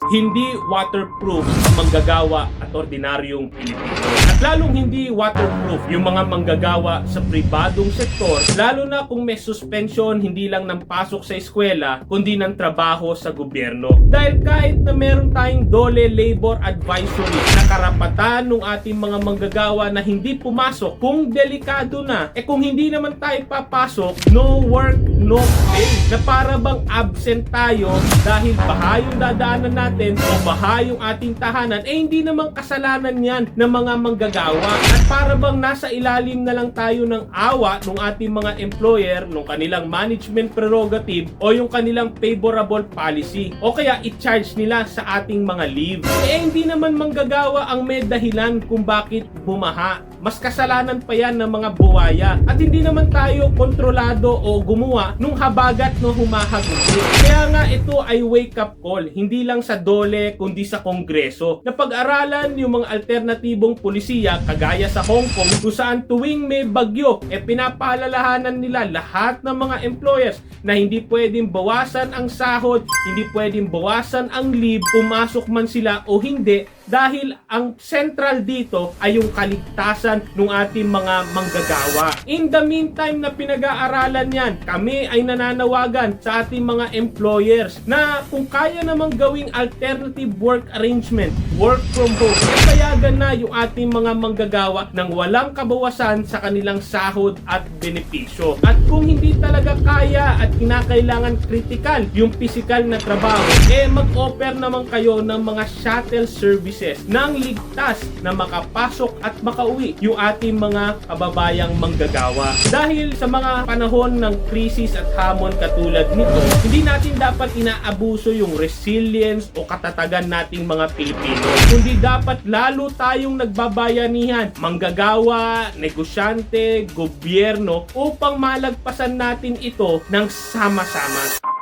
Hindi waterproof ang manggagawa at ordinaryong Pilipino. At lalong hindi waterproof yung mga manggagawa sa pribadong sektor, lalo na kung may suspension hindi lang ng pasok sa eskwela, kundi ng trabaho sa gobyerno. Dahil kahit na meron tayong DOLE Labor Advisory na karapatan ng ating mga manggagawa na hindi pumasok kung delikado na, kung hindi naman tayo papasok, no work, no pay. Na para bang absent tayo dahil baha yung dadaanan natin o baha yung ating tahanan, hindi naman kasalanan yan ng mga manggagawa. At para bang nasa ilalim na lang tayo ng awa ng ating mga employer, ng kanilang management prerogative o yung kanilang favorable policy. O kaya i-charge nila sa ating mga leave. Hindi naman manggagawa ang may dahilan kung bakit bumaha. Mas kasalanan pa yan ng mga buwaya. At hindi naman tayo kontrolado o gumawa nung habagat no humahaguti. Kaya nga ito ay wake-up call, hindi lang sa DOLE kundi sa Kongreso. Na pag-aralan yung mga alternatibong pulisiya kagaya sa Hong Kong kung saan tuwing may bagyo, pinapaalalahanan nila lahat ng mga employers na hindi pwedeng bawasan ang sahod, hindi pwedeng bawasan ang leave, pumasok man sila o hindi, dahil ang central dito ay yung kaligtasan ng ating mga manggagawa. In the meantime na pinag-aaralan yan, kami ay nananawagan sa ating mga employers na kung kaya namang gawing alternative work arrangement, work from home, payagan na yung ating mga manggagawa ng walang kabawasan sa kanilang sahod at benepisyo. At kung hindi talaga kaya at kinakailangan critical yung physical na trabaho, mag-offer naman kayo ng mga shuttle service nang ligtas na makapasok at makauwi yung ating mga kababayang manggagawa. Dahil sa mga panahon ng krisis at hamon katulad nito, hindi natin dapat inaabuso yung resilience o katatagan nating mga Pilipino. Kundi dapat lalo tayong nagbabayanihan, manggagawa, negosyante, gobyerno upang malagpasan natin ito ng sama-sama.